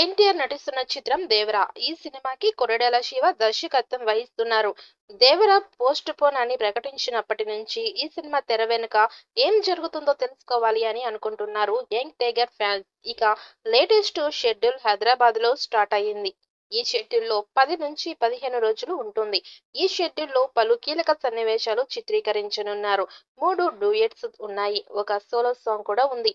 ఎన్టీఆర్ నటిస్తున్న చిత్రం దేవరా. ఈ సినిమాకి కొరటాల శివ దర్శకత్వం వహిస్తున్నారు. దేవరా పోస్ట్ పోన్ అని ప్రకటించినప్పటి నుంచి ఈ సినిమా తెర వెనుక ఏం జరుగుతుందో తెలుసుకోవాలి అని అనుకుంటున్నారు యంగ్ టైగర్ ఫ్యాన్స్. ఇక లేటెస్ట్ షెడ్యూల్ హైదరాబాద్లో స్టార్ట్ అయ్యింది. ఈ షెడ్యూల్లో 10 నుంచి 15 రోజులు ఉంటుంది. ఈ షెడ్యూల్లో పలు కీలక సన్నివేశాలు చిత్రీకరించనున్నారు. 3 డూయెట్స్ ఉన్నాయి. ఒక సోలో సాంగ్ కూడా ఉంది.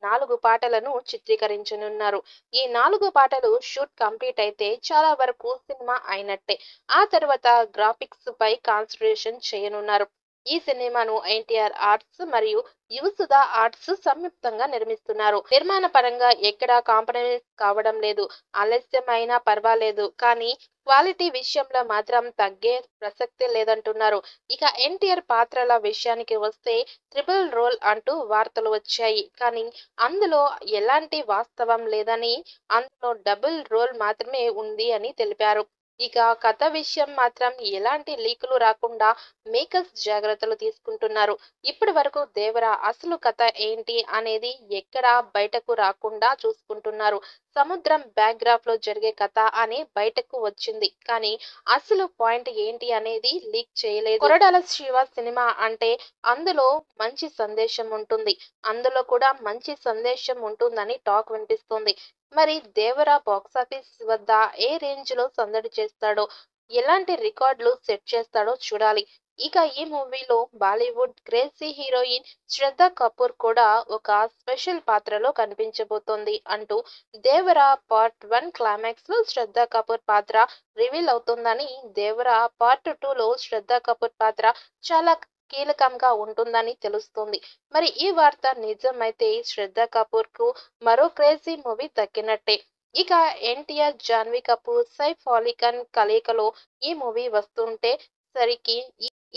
4 పాటలను చిత్రీకరించనున్నారు. ఈ 4 పాటలు షూట్ కంప్లీట్ అయితే చాలా వరకు సినిమా అయినట్టే. ఆ తర్వాత గ్రాఫిక్స్ పై కాన్సంట్రేషన్ చేయనున్నారు. ఈ సినిమాను ఎన్టీఆర్ ఆర్ట్స్ మరియు యువసుధ ఆర్ట్స్ సంయుక్తంగా నిర్మిస్తున్నారు. నిర్మాణ పరంగా ఎక్కడా కాంప్రమైజ్ కావడం లేదు. ఆలస్యం అయినా పర్వాలేదు, కానీ క్వాలిటీ విషయంలో మాత్రం తగ్గే ప్రసక్తే లేదంటున్నారు. ఇక ఎన్టీఆర్ పాత్రల విషయానికి వస్తే ట్రిపుల్ రోల్ అంటూ వార్తలు వచ్చాయి. కానీ అందులో ఎలాంటి వాస్తవం లేదని, అందులో డబుల్ రోల్ మాత్రమే ఉంది అని తెలిపారు. ఇక కథ విషయం మాత్రం ఎలాంటి లీకులు రాకుండా మేకర్స్ జాగ్రత్తలు తీసుకుంటున్నారు. ఇప్పటి వరకు దేవరా అసలు కథ ఏంటి అనేది ఎక్కడా బయటకు రాకుండా చూసుకుంటున్నారు. సముద్రం బ్యాక్గ్రాఫ్ లో జరిగే కథ అని బయటకు వచ్చింది, కానీ అసలు పాయింట్ ఏంటి అనేది లీక్ చేయలేదు. కొరటాల శివ సినిమా అంటే అందులో మంచి సందేశం ఉంటుంది. అందులో కూడా మంచి సందేశం ఉంటుందని టాక్ వినిపిస్తుంది. మరి దేవరా బాక్సాఫీస్ వద్ద ఏ రేంజ్ లో సందడి చేస్తాడో, ఎలాంటి రికార్డులు సెట్ చేస్తాడో చూడాలి. ఇక ఈ మూవీలో బాలీవుడ్ క్రేజీ హీరోయిన్ శ్రద్ధ కపూర్ కూడా ఒక స్పెషల్ పాత్రలో కనిపించబోతోంది అంటూ దేవరా పార్ట్ 1 క్లైమాక్స్ లో శ్రద్ధ కపూర్ పాత్ర రివీల్ అవుతుందని, దేవరా పార్ట్ 2 లో శ్రద్ధ కపూర్ పాత్ర చాలా కీలకంగా ఉంటుందని తెలుస్తుంది. మరి ఈ వార్త నిజమైతే శ్రద్ధ కపూర్ కు మరో క్రేజీ మూవీ దక్కినట్టే. ఇక ఎన్టీఆర్, జాన్వీ కపూర్, సైఫ్ అలీ ఖాన్ కలయికలో ఈ మూవీ వస్తుంటే సరికి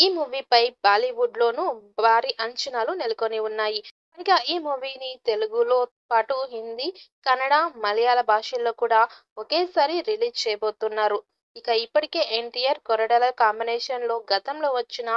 ఈ మూవీపై బాలీవుడ్ లోనూ భారీ అంచనాలు నెలకొని ఉన్నాయి. పైగా ఈ మూవీని తెలుగులో పాటు హిందీ, కన్నడ, మలయాళ భాషల్లో కూడా ఒకేసారి రిలీజ్ చేయబోతున్నారు. ఇక ఇప్పటికే ఎన్టీఆర్, కొరటాల కాంబినేషన్ లో గతంలో వచ్చిన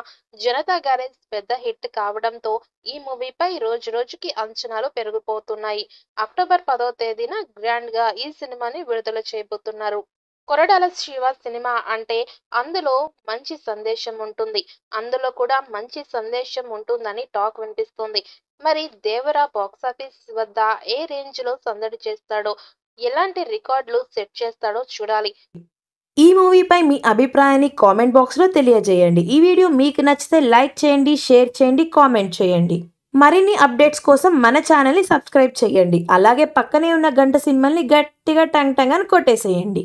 జనతా గ్యారేజ్ పెద్ద హిట్ కావడంతో ఈ మూవీపై రోజు రోజుకి అంచనాలు పెరిగిపోతున్నాయి. అక్టోబర్ 10వ తేదీన గ్రాండ్ గా ఈ సినిమాని విడుదల చేయబోతున్నారు. కొరటాల శివ సినిమా అంటే అందులో మంచి సందేశం ఉంటుంది. అందులో కూడా మంచి సందేశం ఉంటుందని టాక్ వినిపిస్తుంది. మరి దేవరా బాక్సాఫీస్ వద్ద ఏ రేంజ్ లో సందడి చేస్తాడో, ఎలాంటి రికార్డులు సెట్ చేస్తాడో చూడాలి. ఈ మూవీపై మీ అభిప్రాయాన్ని కామెంట్ బాక్స్లో తెలియజేయండి. ఈ వీడియో మీకు నచ్చితే లైక్ చేయండి, షేర్ చేయండి, కామెంట్ చేయండి. మరిన్ని అప్డేట్స్ కోసం మన ఛానల్ని సబ్స్క్రైబ్ చేయండి. అలాగే పక్కనే ఉన్న గంట సింబల్ని గట్టిగా టంగ్ టంగ్ అని కొట్టేసేయండి.